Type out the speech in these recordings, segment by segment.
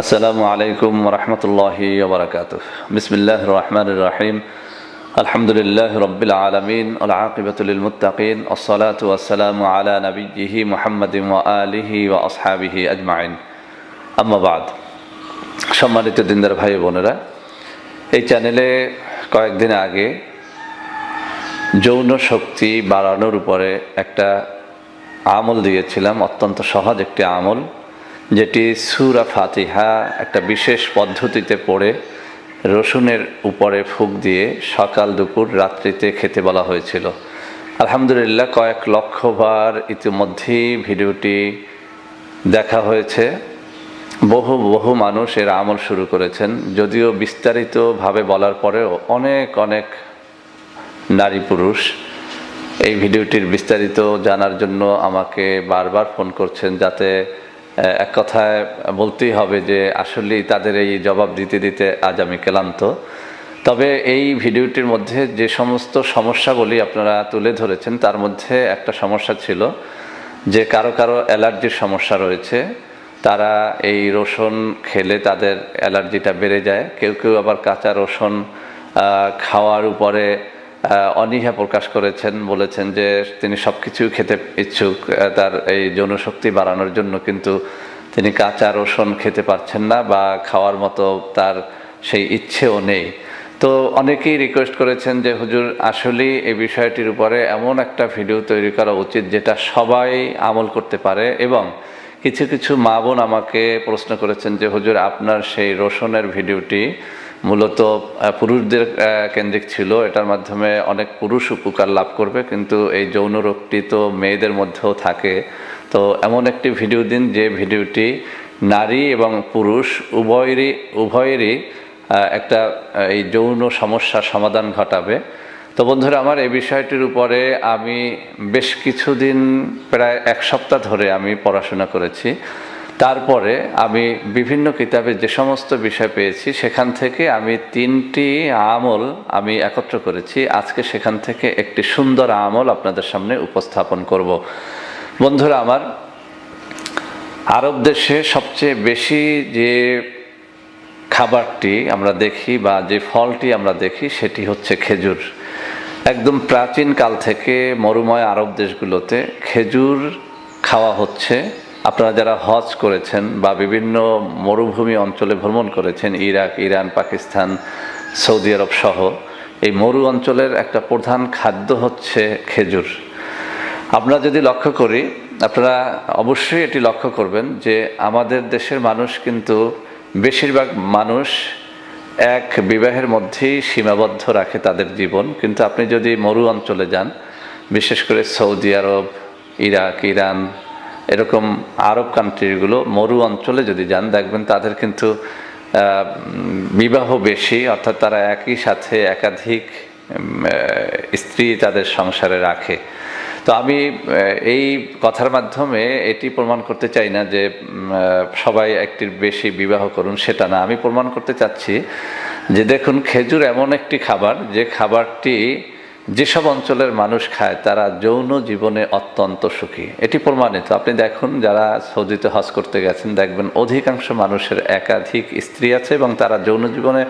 আসসালামু আলাইকুম রহমতুল্লাহি ওবরাকাতুহ। বিসমিল্লাহির রহমানির রহিম। আলহামদুলিল্লাহি রাব্বিল আলামিন ওয়াল আকিবাতু লিল মুত্তাকিন ওয়াসসালাতু ওয়াসসালামু আলা নাবিয়্যিহি মুহাম্মাদিন ওয়া আলিহি ওয়া আসহাবিহি আজমাইন। আম্মা বাদ। সম্মানিত দিনদার ভাই বোনেরা, এই চ্যানেলে কয়েকদিন আগে যৌন শক্তি বাড়ানোর উপরে একটা আমল দিয়েছিলাম, অত্যন্ত সহজ একটি আমল, যেটি সূরা ফাতিহা একটা বিশেষ পদ্ধতিতে পড়ে রসুনের উপরে ফুঁক দিয়ে সকাল দুপুর রাত্রিতে খেতে বলা হয়েছিল। আলহামদুলিল্লাহ কয়েক লক্ষবার ইতিমধ্যেই ভিডিওটি দেখা হয়েছে। বহু বহু মানুষ এর আমল শুরু করেছেন, যদিও বিস্তারিতভাবে বলার পরেও অনেক অনেক নারী পুরুষ এই ভিডিওটির বিস্তারিত জানার জন্য আমাকে বারবার ফোন করছেন, যাতে এক কথায় বলতেই হবে যে আসলেই তাদের এই জবাব দিতে দিতে আজ আমি ক্লান্ত। তবে এই ভিডিওটির মধ্যে যে সমস্ত সমস্যাগুলি আপনারা তুলে ধরেছেন, তার মধ্যে একটা সমস্যা ছিল যে কারো কারো অ্যালার্জির সমস্যা রয়েছে, তারা এই রসুন খেলে তাদের অ্যালার্জিটা বেড়ে যায়। কেউ কেউ আবার কাঁচা রসুন খাওয়ার উপরে অনীহা প্রকাশ করেছেন, বলেছেন যে তিনি সব কিছুই খেতে ইচ্ছুক তার এই যৌনশক্তি বাড়ানোর জন্য, কিন্তু তিনি কাঁচা রসুন খেতে পারছেন না বা খাওয়ার মতো তার সেই ইচ্ছেও নেই। তো অনেকেই রিকোয়েস্ট করেছেন যে হুজুর আসলেই এই বিষয়টির উপরে এমন একটা ভিডিও তৈরি করা উচিত যেটা সবাই আমল করতে পারে। এবং কিছু কিছু মা বোন আমাকে প্রশ্ন করেছেন যে হুজুর আপনার সেই রসুনের ভিডিওটি মূলত পুরুষদের কেন্দ্রিক ছিল, এটার মাধ্যমে অনেক পুরুষ উপকার লাভ করবে, কিন্তু এই যৌন রোগটি তো মেয়েদের মধ্যেও থাকে। তো এমন একটি ভিডিও দিন যে ভিডিওটি নারী এবং পুরুষ উভয়েরই একটা এই যৌন সমস্যার সমাধান ঘটাবে। তো বন্ধুরা আমার, এই বিষয়টির উপরে আমি বেশ কিছুদিন, প্রায় এক সপ্তাহ ধরে আমি পড়াশোনা করেছি। তারপরে আমি বিভিন্ন কিতাবে যে সমস্ত বিষয় পেয়েছি, সেখান থেকে আমি 3টি আমল আমি একত্র করেছি। আজকে সেখান থেকে একটি সুন্দর আমল আপনাদের সামনে উপস্থাপন করব। বন্ধুরা আমার, আরব দেশে সবচেয়ে বেশি যে খাবারটি আমরা দেখি বা যে ফলটি আমরা দেখি, সেটি হচ্ছে খেজুর। একদম প্রাচীন কাল থেকে মরুময় আরব দেশগুলোতে খেজুর খাওয়া হচ্ছে। আপনারা যারা হজ করেছেন বা বিভিন্ন মরুভূমি অঞ্চলে ভ্রমণ করেছেন, ইরাক, ইরান, পাকিস্তান, সৌদি আরব সহ, এই মরু অঞ্চলের একটা প্রধান খাদ্য হচ্ছে খেজুর। আমরা যদি লক্ষ্য করি, আপনারা অবশ্যই এটি লক্ষ্য করবেন যে আমাদের দেশের মানুষ কিন্তু বেশিরভাগ মানুষ এক বিবাহের মধ্যেই সীমাবদ্ধ রাখে তাদের জীবন। কিন্তু আপনি যদি মরু অঞ্চলে যান, বিশেষ করে সৌদি আরব, ইরাক, ইরান, এরকম আরব কান্ট্রিগুলো মরু অঞ্চলে যদি যান, দেখবেন তাদের কিন্তু বিবাহ বেশি, অর্থাৎ তারা একই সাথে একাধিক স্ত্রী তাদের সংসারে রাখে। তো আমি এই কথার মাধ্যমে এটি প্রমাণ করতে চাই না যে সবাই একটির বেশি বিবাহ করুন, সেটা না। আমি প্রমাণ করতে চাচ্ছি যে দেখুন, খেজুর এমন একটি খাবার যে খাবারটি যেসব অঞ্চলের মানুষ খায় তারা যৌন জীবনে অত্যন্ত সুখী, এটি প্রমাণিত। আপনি দেখুন, যারা সৌদিতে হজ করতে গেছেন, দেখবেন অধিকাংশ মানুষের একাধিক স্ত্রী আছে এবং তারা যৌন জীবনে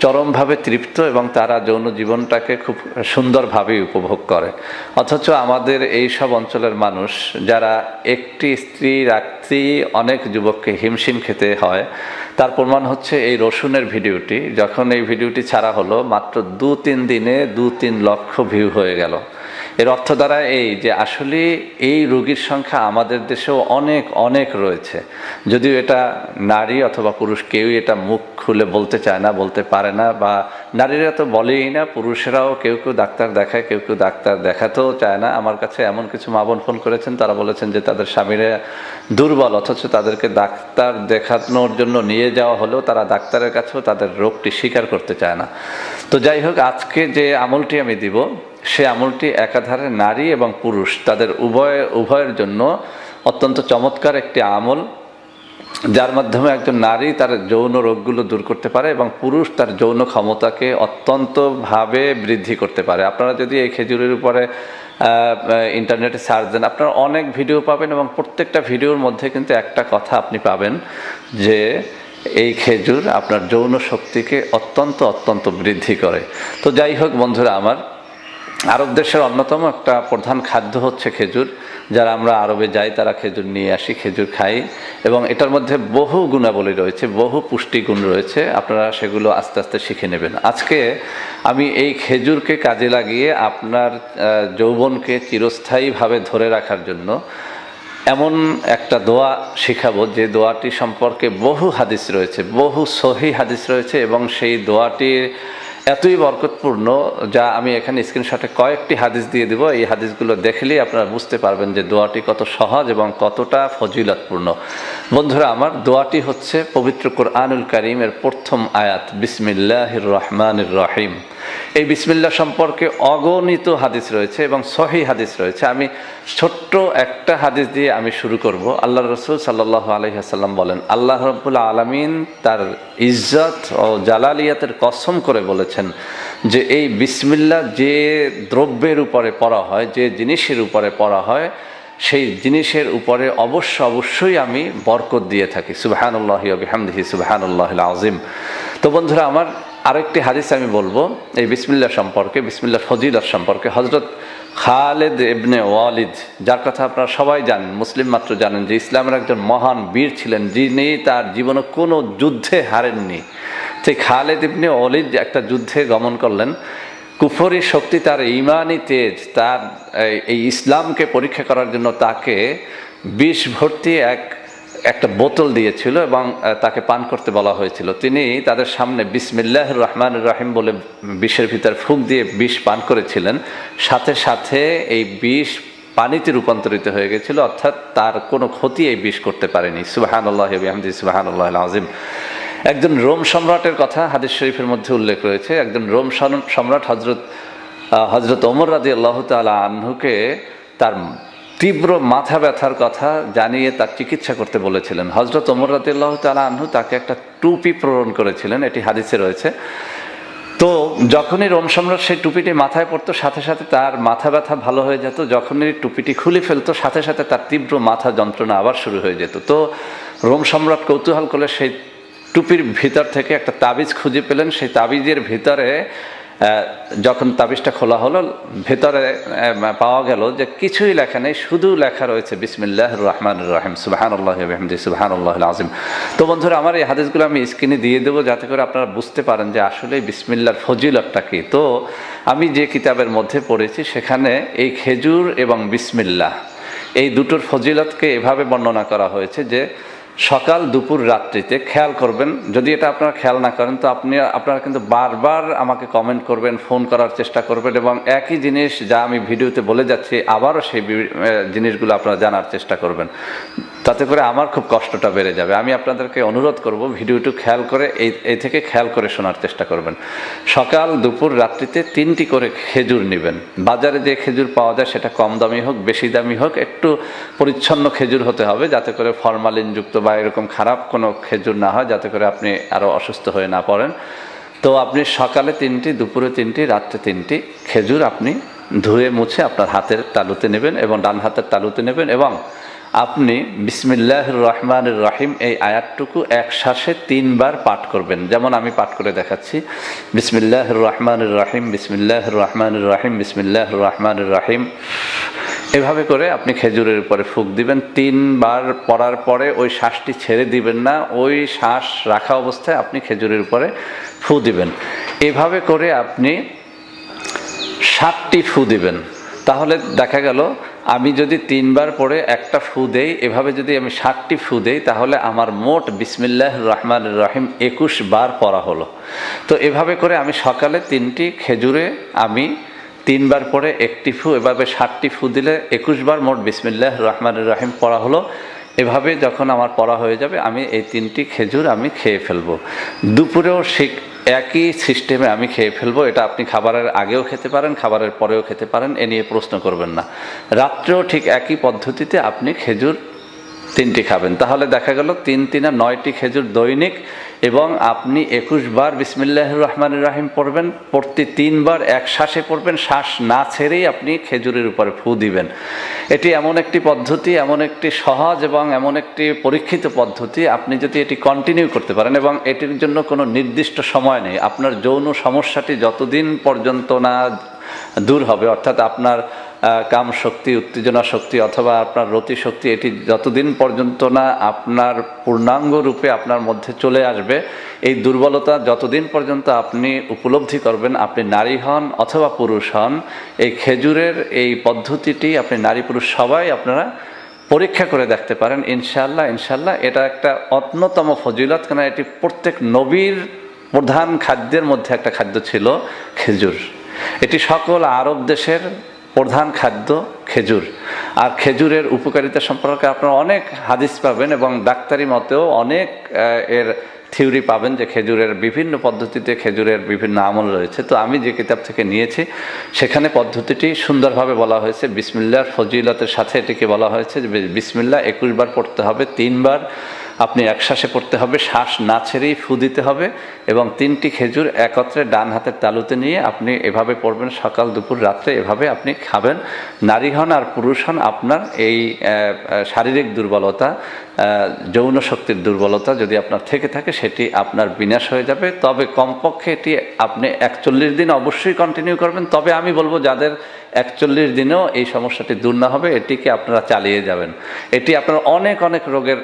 চরমভাবে তৃপ্ত এবং তারা যৌন জীবনটাকে খুব সুন্দরভাবে উপভোগ করে। অথচ আমাদের এই সব অঞ্চলের মানুষ যারা একটি স্ত্রী রাখতেই অনেক যুবককে হিমশিম খেতে হয়, তার প্রমাণ হচ্ছে এই রসুনের ভিডিওটি। যখন এই ভিডিওটি ছাড়া হলো, মাত্র 2-3 দিনে 2-3 লক্ষ ভিউ হয়ে গেল। এর অর্থ দ্বারা এই যে আসলে এই রোগীর সংখ্যা আমাদের দেশেও অনেক অনেক রয়েছে, যদিও এটা নারী অথবা পুরুষ কেউই এটা মুখ খুলে বলতে চায় না, বলতে পারে না, বা নারীরা তো বলেই না, পুরুষেরাও কেউ কেউ ডাক্তার দেখায়, কেউ কেউ ডাক্তার দেখাতেও চায় না। আমার কাছে এমন কিছু মা বোন ফোন করেছেন, তারা বলেছেন যে তাদের স্বামীরা দুর্বল, অথচ তাদেরকে ডাক্তার দেখানোর জন্য নিয়ে যাওয়া হলেও তারা ডাক্তারের কাছেও তাদের রোগটি স্বীকার করতে চায় না। তো যাই হোক, আজকে যে আমলটি আমি দিব, সে আমলটি একাধারে নারী এবং পুরুষ তাদের উভয়ের জন্য অত্যন্ত চমৎকার একটি আমল, যার মাধ্যমে একজন নারী তার যৌন রোগগুলো দূর করতে পারে এবং পুরুষ তার যৌন ক্ষমতাকে অত্যন্তভাবে বৃদ্ধি করতে পারে। আপনারা যদি এই খেজুরের উপরে ইন্টারনেটে সার্চ দেন, আপনারা অনেক ভিডিও পাবেন এবং প্রত্যেকটা ভিডিওর মধ্যে কিন্তু একটা কথা আপনি পাবেন যে এই খেজুর আপনার যৌন শক্তিকে অত্যন্ত অত্যন্ত বৃদ্ধি করে। তো যাই হোক বন্ধুরা আমার, আরব দেশের অন্যতম একটা প্রধান খাদ্য হচ্ছে খেজুর। যারা আমরা আরবে যাই তারা খেজুর নিয়ে আসি, খেজুর খাই, এবং এটার মধ্যে বহু গুণাবলী রয়েছে, বহু পুষ্টিগুণ রয়েছে। আপনারা সেগুলো আস্তে আস্তে শিখে নেবেন। আজকে আমি এই খেজুরকে কাজে লাগিয়ে আপনার যৌবনকে চিরস্থায়ীভাবে ধরে রাখার জন্য এমন একটা দোয়া শিখাবো, যে দোয়াটি সম্পর্কে বহু হাদিস রয়েছে, বহু সহি হাদিস রয়েছে, এবং সেই দোয়াটির এতই বরকতপূর্ণ যা আমি এখানে স্ক্রিনশটে কয়েকটি হাদিস দিয়ে দেব। এই হাদিসগুলো দেখলেই আপনারা বুঝতে পারবেন যে দোয়াটি কত সহজ এবং কতটা ফজিলতপূর্ণ। বন্ধুরা আমার, দোয়াটি হচ্ছে পবিত্র কোরআনুল কারীমের প্রথম আয়াত, বিসমিল্লাহির রহমানির রহিম। এই বিসমিল্লাহ সম্পর্কে অগণিত হাদিস রয়েছে এবং সহিহ হাদিস রয়েছে। আমি ছোট্ট একটা হাদিস দিয়ে আমি শুরু করব। আল্লাহ রসুল সাল্লাল্লাহু আলাইহি ওয়াসাল্লাম বলেন, আল্লাহ রাব্বুল আলামিন তার ইজ্জত ও জালালিয়াতের কসম করে বলেছেন যে এই বিসমিল্লাহ যে দ্রব্যের উপরে পড়া হয়, যে জিনিসের উপরে পড়া হয়, সেই জিনিসের উপরে অবশ্যই আমি বরকত দিয়ে থাকি। সুবহানাল্লাহি ওয়া বিহামদিহি সুবহানাল্লাহিল আযীম। তো বন্ধুরা আমার, আরেকটি হাদিস আমি বলবো এই বিসমিল্লাহ সম্পর্কে, বিসমিল্লাহর ফজিলত সম্পর্কে। হযরত খালিদ ইবনে ওয়ালিদ, যার কথা আপনারা সবাই জানেন, মুসলিম মাত্র জানেন, যে ইসলামের একজন মহান বীর ছিলেন, যিনি তার জীবনে কোনো যুদ্ধে হারেননি। সেই খালিদ ইবনে ওয়ালিদ একটা যুদ্ধে গমন করলেন। কুফরি শক্তি, তার ঈমানি তেজ, তার এই ইসলামকে পরীক্ষা করার জন্য তাকে বিষ ভর্তি একটা বোতল দিয়েছিল এবং তাকে পান করতে বলা হয়েছিল। তিনি তাদের সামনে বিসমিল্লাহির রহমানির রহিম বলে বিষের ভিতর ফুঁক দিয়ে বিষ পান করেছিলেন। সাথে সাথে এই বিষ পানিতে রূপান্তরিত হয়ে গেছিল, অর্থাৎ তার কোনো ক্ষতি এই বিষ করতে পারেনি। সুবহানাল্লাহি ওয়া বিহামদিহি সুবহানাল্লাহিল আযীম। একজন রোম সম্রাটের কথা হাদিস শরীফের মধ্যে উল্লেখ রয়েছে। একজন রোম সম্রাট হযরত ওমর রাদিয়াল্লাহু তাআলা আনহুকে তার তীব্র মাথা ব্যথার কথা জানিয়ে তার চিকিৎসা করতে বলেছিলেন। হযরত ওমর রাদিয়াল্লাহু তাআলা আনহু তাকে একটা টুপি প্রেরণ করেছিলেন, এটি হাদিসে রয়েছে। তো যখনই রোম সম্রাট সেই টুপিটি মাথায় পড়তো, সাথে সাথে তার মাথা ব্যথা ভালো হয়ে যেত। যখনই টুপিটি খুলে ফেলতো, সাথে সাথে তার তীব্র মাথা যন্ত্রণা আবার শুরু হয়ে যেত। তো রোম সম্রাট কৌতূহল করে সেই টুপির ভিতর থেকে একটা তাবিজ খুঁজে পেলেন। সেই তাবিজের ভিতরে যখন তাবিজটা খোলা হলো, ভেতরে পাওয়া গেল যে কিছুই লেখা নেই, শুধু লেখা রয়েছে বিসমিল্লাহির রহমানির রহিম সুবহানাল্লাহি ওয়া বিহামদিহি সুবহানাল্লাহিল আযীম। তো বন্ধুরা আমার, এই হাদিসগুলো আমি স্ক্রিনে দিয়ে দেবো যাতে করে আপনারা বুঝতে পারেন যে আসলে বিসমিল্লাহর ফজিলতটা কি। তো আমি যে কিতাবের মধ্যে পড়েছি সেখানে এই খেজুর এবং বিসমিল্লাহ এই দুটোর ফজিলতকে এভাবে বর্ণনা করা হয়েছে যে সকাল, দুপুর, রাত্রিতে খেয়াল করবেন। যদি এটা আপনারা খেয়াল না করেন তো আপনারা কিন্তু বারবার আমাকে কমেন্ট করবেন, ফোন করার চেষ্টা করবেন, এবং একই জিনিস যা আমি ভিডিওতে বলে যাচ্ছি আবারও সেই জিনিসগুলো আপনারা জানার চেষ্টা করবেন। তাতে করে আমার খুব কষ্টটা বেড়ে যাবে। আমি আপনাদেরকে অনুরোধ করব ভিডিওটি খেয়াল করে এই থেকে খেয়াল করে শোনার চেষ্টা করবেন। সকাল, দুপুর, রাত্রিতে 3টি করে খেজুর নেবেন। বাজারে যে খেজুর পাওয়া যায় সেটা কম দামি হোক, বেশি দামি হোক, একটু পরিচ্ছন্ন খেজুর হতে হবে, যাতে করে ফরমালিনযুক্ত বা এরকম খারাপ কোনো খেজুর না হয়, যাতে করে আপনি আরও অসুস্থ হয়ে না পড়েন। তো আপনি সকালে 3টি, দুপুরে 3টি, রাত্রে 3টি খেজুর আপনি ধুয়ে মুছে আপনার হাতের তালুতে নেবেন এবং ডান হাতের তালুতে নেবেন, এবং আপনি বিসমিল্লাহির রহমানির রহিম এই আয়াতটুকু এক শ্বাসে 3 বার পাঠ করবেন। যেমন আমি পাঠ করে দেখাচ্ছি, বিসমিল্লাহির রহমানির রহিম, বিসমিল্লাহির রহমানির রহিম, বিসমিল্লাহির রহমানির রহিম। এভাবে করে আপনি খেজুরের উপরে ফুঁক দিবেন। 3 বার পড়ার পরে ওই শ্বাসটি ছেড়ে দিবেন না, ওই শ্বাস রাখা অবস্থায় আপনি খেজুরের উপরে ফু দিবেন। এভাবে করে আপনি 7টি ফু দিবেন। তাহলে দেখা গেল আমি যদি 3 বার পরে একটা ফু দেই, এভাবে যদি আমি 7টি ফু দেই, তাহলে আমার মোট বিসমিল্লাহির রহমানির রহিম 21 বার পড়া হলো। তো এভাবে করে আমি সকালে 3টি খেজুরে আমি 3 বার পরে একটি ফু, এভাবে 7টি ফু দিলে 21 বার মোট বিসমিল্লাহির রহমানির রহিম পড়া হলো। এভাবে যখন আমার পড়া হয়ে যাবে, আমি এই 3টি খেজুর আমি খেয়ে ফেলবো। দুপুরেও একই সিস্টেমে আমি খেয়ে ফেলবো। এটা আপনি খাবারের আগেও খেতে পারেন, খাবারের পরেও খেতে পারেন, এ নিয়ে প্রশ্ন করবেন না। রাত্রেও ঠিক একই পদ্ধতিতে আপনি খেজুর 3টি খাবেন। তাহলে দেখা গেল 3 3 9টি খেজুর দৈনিক, এবং আপনি 21 বার বিসমিল্লাহির রহমানির রহিম পড়বেন, প্রতি 3 বার এক শ্বাসে পড়বেন, শ্বাস না ছেড়েই আপনি খেজুরের উপরে ফু দিবেন। এটি এমন একটি পদ্ধতি, এমন একটি সহজ এবং এমন একটি পরীক্ষিত পদ্ধতি, আপনি যদি এটি কন্টিনিউ করতে পারেন, এবং এটির জন্য কোনো নির্দিষ্ট সময় নেই। আপনার যৌন সমস্যাটি যতদিন পর্যন্ত না দূর হবে, অর্থাৎ আপনার কাম শক্তি, উত্তেজনা শক্তি অথবা আপনার রতি শক্তি, এটি যতদিন পর্যন্ত না আপনার পূর্ণাঙ্গ রূপে আপনার মধ্যে চলে আসবে, এই দুর্বলতা যতদিন পর্যন্ত আপনি উপলব্ধি করবেন, আপনি নারী হন অথবা পুরুষ হন, এই খেজুরের এই পদ্ধতিটি আপনি নারী পুরুষ সবাই আপনারা পরীক্ষা করে দেখতে পারেন। ইনশাআল্লাহ ইনশাআল্লাহ এটা একটা অন্যতম ফজিলত, কেন এটি প্রত্যেক নবীর প্রধান খাদ্যের মধ্যে একটা খাদ্য ছিল খেজুর। এটি সকল আরব দেশের প্রধান খাদ্য খেজুর। আর খেজুরের উপকারিতা সম্পর্কে আপনারা অনেক হাদিস পাবেন, এবং ডাক্তারি মতেও অনেক এর থিওরি পাবেন যে খেজুরের বিভিন্ন পদ্ধতিতে খেজুরের বিভিন্ন আমল রয়েছে। তো আমি যে কিতাব থেকে নিয়েছি সেখানে পদ্ধতিটি সুন্দরভাবে বলা হয়েছে। বিসমিল্লাহর ফজিলতের সাথে এটিকে বলা হয়েছে যে বিসমিল্লাহ 21 বার পড়তে হবে, 3 বার আপনি এক শ্বাসে পড়তে হবে, শ্বাস না ছেড়েই ফু দিতে হবে, এবং 3টি খেজুর একত্রে ডান হাতের তালুতে নিয়ে আপনি এভাবে পড়বেন, সকাল দুপুর রাত্রে এভাবে আপনি খাবেন। নারী হন আর পুরুষ হন, আপনার এই শারীরিক দুর্বলতা, যৌন শক্তির দুর্বলতা যদি আপনার থেকে থাকে সেটি আপনার বিনাশ হয়ে যাবে। তবে কমপক্ষে এটি আপনি 41 দিন অবশ্যই কন্টিনিউ করবেন। তবে আমি বলবো যাদের 41 দিনেও এই সমস্যাটি দূর না হবে, এটিকে আপনারা চালিয়ে যাবেন। এটি আপনার অনেক অনেক রোগের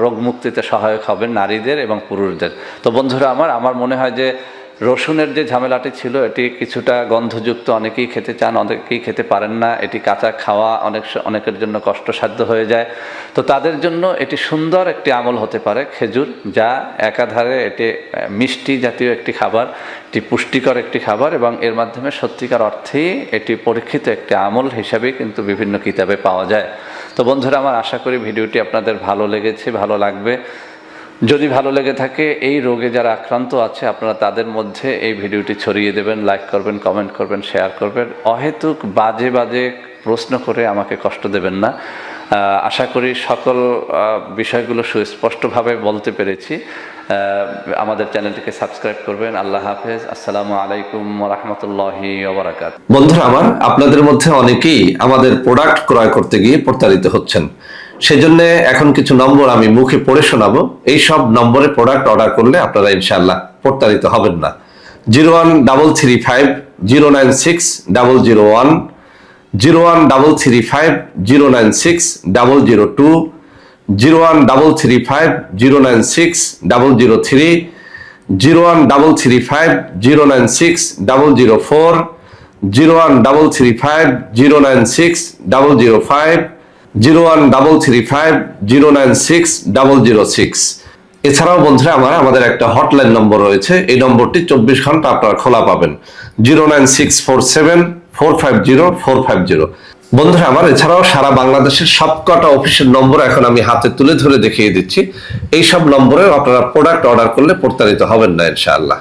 রোগ মুক্তিতে সহায়ক হবে নারীদের এবং পুরুষদের। তো বন্ধুরা আমার মনে হয় যে রসুনের যে ঝামেলাটি ছিল এটি কিছুটা গন্ধযুক্ত, অনেকেই খেতে চান, অনেকেই খেতে পারেন না, এটি কাঁচা খাওয়া অনেকের জন্য কষ্টসাধ্য হয়ে যায়। তো তাদের জন্য এটি সুন্দর একটি আমল হতে পারে খেজুর, যা একাধারে এটি মিষ্টি জাতীয় একটি খাবার, এটি পুষ্টিকর একটি খাবার, এবং এর মাধ্যমে সত্যিকার অর্থেই এটি পরীক্ষিত একটি আমল হিসাবে কিন্তু বিভিন্ন কিতাবে পাওয়া যায়। তো বন্ধুরা আমার আশা করি ভিডিওটি আপনাদের ভালো লেগেছে, ভালো লাগবে। যদি ভালো লেগে থাকে, এই রোগে যারা আক্রান্ত আছে আপনারা তাদের মধ্যে এই ভিডিওটি ছড়িয়ে দেবেন, লাইক করবেন, কমেন্ট করবেন, শেয়ার করবেন। অহেতুক বাজে বাজে প্রশ্ন করে আমাকে কষ্ট দেবেন না। আশা করি সকল বিষয়গুলো সুস্পষ্টভাবে বলতে পেরেছি। আমাদের চ্যানেলটিকে সাবস্ক্রাইব করবেন। আল্লাহ হাফেজ। আসসালামু আলাইকুম ওয়া রাহমাতুল্লাহি ওয়া বারাকাতুহু। বন্ধুরা আমার, আপনাদের মধ্যে অনেকেই আমাদের প্রোডাক্ট ক্রয় করতে গিয়ে প্রতারিত হচ্ছেন। সেজন্য এখন কিছু নম্বর আমি মুখে পড়ে শোনাবো। এই সব নম্বরে প্রোডাক্ট অর্ডার করলে আপনারা ইনশাআল্লাহ প্রতারিত হবেন না। 01335 096 001, 01335 096 002, 01335 096 003, 01335 096 004, 01335 096 005, 01335 096 006। এছাড়াও বন্ধুরা আমাদের একটা হটলাইন নম্বর রয়েছে। এই নম্বরটি 24 ঘন্টা আপনারা খোলা পাবেন। 09647 450 450। বন্ধুরা এছাড়াও সারা বাংলাদেশের সবকটা অফিসের নম্বর এখন আমি হাতে তুলে ধরে দেখিয়ে দিচ্ছি। এই সব নম্বরে আপনারা প্রোডাক্ট অর্ডার করলে প্রতারিত হবেন না ইনশাআল্লাহ।